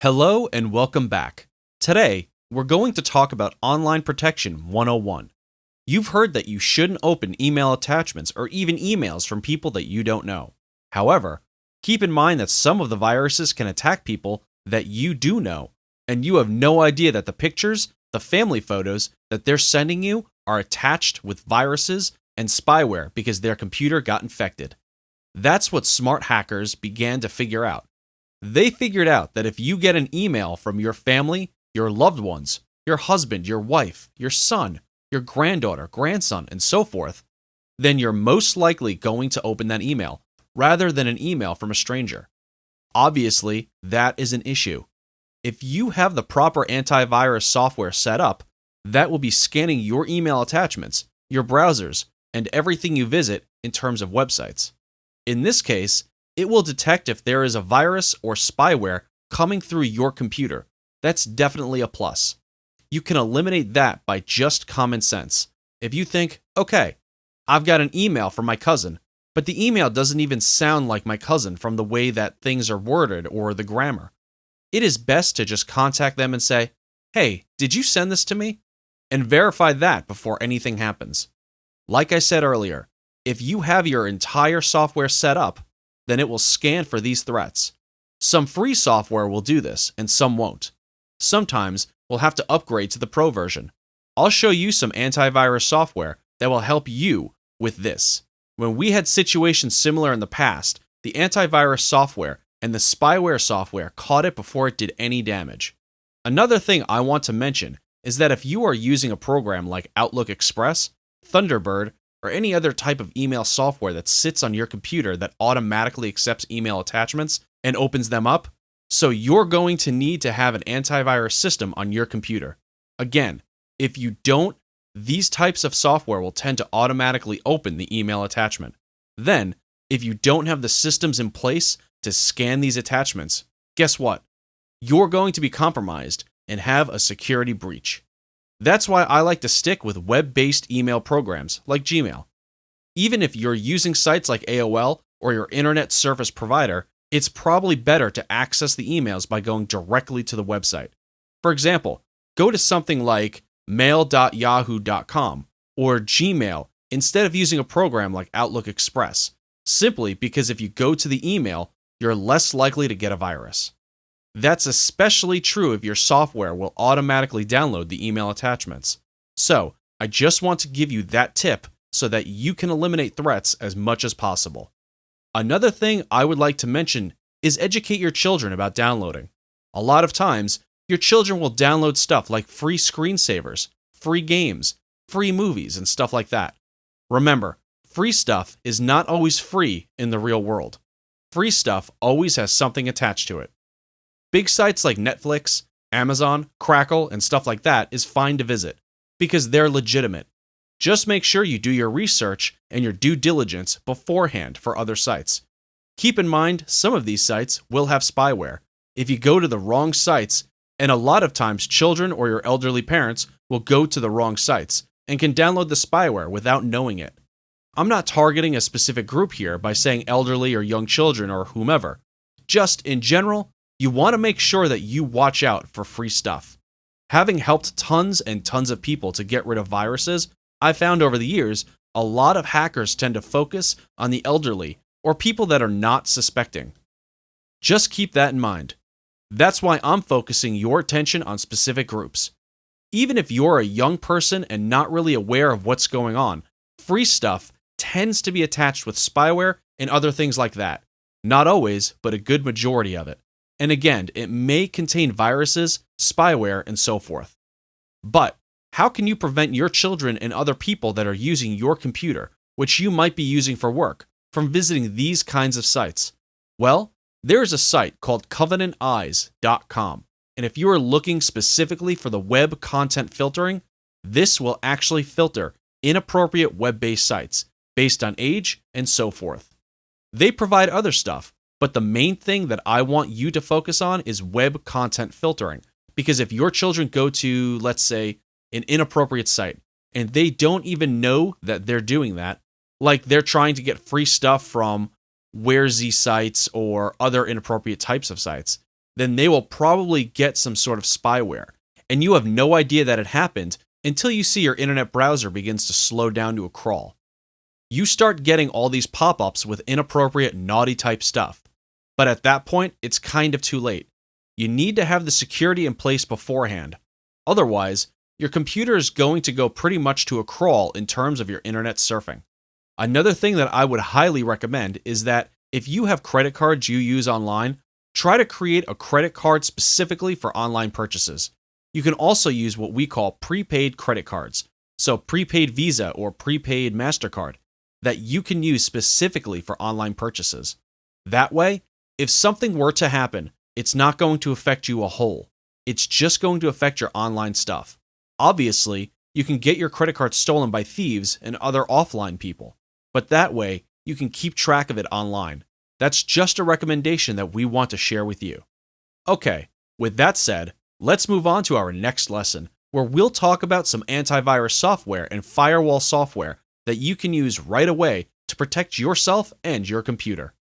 Hello and welcome back. Today, we're going to talk about Online Protection 101. You've heard that you shouldn't open email attachments or even emails from people that you don't know. However, keep in mind that some of the viruses can attack people that you do know, and you have no idea that the pictures, the family photos that they're sending you are attached with viruses and spyware because their computer got infected. That's what smart hackers began to figure out. They figured out that if you get an email from your family, your loved ones, your husband, your wife, your son, your granddaughter, grandson, and so forth, then you're most likely going to open that email rather than an email from a stranger. Obviously, that is an issue. If you have the proper antivirus software set up, that will be scanning your email attachments, your browsers, and everything you visit in terms of websites. In this case, it will detect if there is a virus or spyware coming through your computer. That's definitely a plus. You can eliminate that by just common sense. If you think, okay, I've got an email from my cousin, but the email doesn't even sound like my cousin from the way that things are worded or the grammar, it is best to just contact them and say, hey, did you send this to me? And verify that before anything happens. Like I said earlier, if you have your entire software set up, then it will scan for these threats. Some free software will do this, and some won't. Sometimes we'll have to upgrade to the Pro version. I'll show you some antivirus software that will help you with this. When we had situations similar in the past, the antivirus software and the spyware software caught it before it did any damage. Another thing I want to mention is that if you are using a program like Outlook Express, Thunderbird, or any other type of email software that sits on your computer that automatically accepts email attachments and opens them up, so you're going to need to have an antivirus system on your computer. Again, if you don't, these types of software will tend to automatically open the email attachment. Then, if you don't have the systems in place to scan these attachments, guess what? You're going to be compromised and have a security breach. That's why I like to stick with web-based email programs like Gmail. Even if you're using sites like AOL or your internet service provider, it's probably better to access the emails by going directly to the website. For example, go to something like mail.yahoo.com or Gmail instead of using a program like Outlook Express, simply because if you go to the email, you're less likely to get a virus. That's especially true if your software will automatically download the email attachments. So, I just want to give you that tip so that you can eliminate threats as much as possible. Another thing I would like to mention is educate your children about downloading. A lot of times, your children will download stuff like free screensavers, free games, free movies, and stuff like that. Remember, free stuff is not always free in the real world. Free stuff always has something attached to it. Big sites like Netflix, Amazon, Crackle, and stuff like that is fine to visit because they're legitimate. Just make sure you do your research and your due diligence beforehand for other sites. Keep in mind, some of these sites will have spyware. If you go to the wrong sites, and a lot of times children or your elderly parents will go to the wrong sites and can download the spyware without knowing it. I'm not targeting a specific group here by saying elderly or young children or whomever. Just in general, you want to make sure that you watch out for free stuff. Having helped tons and tons of people to get rid of viruses, I've found over the years, a lot of hackers tend to focus on the elderly or people that are not suspecting. Just keep that in mind. That's why I'm focusing your attention on specific groups. Even if you're a young person and not really aware of what's going on, free stuff tends to be attached with spyware and other things like that. Not always, but a good majority of it. And again, it may contain viruses, spyware, and so forth. But how can you prevent your children and other people that are using your computer, which you might be using for work, from visiting these kinds of sites? Well, there is a site called covenanteyes.com, and if you are looking specifically for the web content filtering, this will actually filter inappropriate web-based sites based on age and so forth. They provide other stuff, but the main thing that I want you to focus on is web content filtering. Because if your children go to, let's say, an inappropriate site, and they don't even know that they're doing that, like they're trying to get free stuff from Wherezy sites or other inappropriate types of sites, then they will probably get some sort of spyware, and you have no idea that it happened until you see your internet browser begins to slow down to a crawl. You start getting all these pop-ups with inappropriate, naughty type stuff. But at that point, it's kind of too late. You need to have the security in place beforehand. Otherwise, your computer is going to go pretty much to a crawl in terms of your internet surfing. Another thing that I would highly recommend is that if you have credit cards you use online, try to create a credit card specifically for online purchases. You can also use what we call prepaid credit cards, so prepaid Visa or prepaid MasterCard, that you can use specifically for online purchases. That way, if something were to happen, it's not going to affect you a whole. It's just going to affect your online stuff. Obviously, you can get your credit card stolen by thieves and other offline people, but that way, you can keep track of it online. That's just a recommendation that we want to share with you. Okay, with that said, let's move on to our next lesson, where we'll talk about some antivirus software and firewall software that you can use right away to protect yourself and your computer.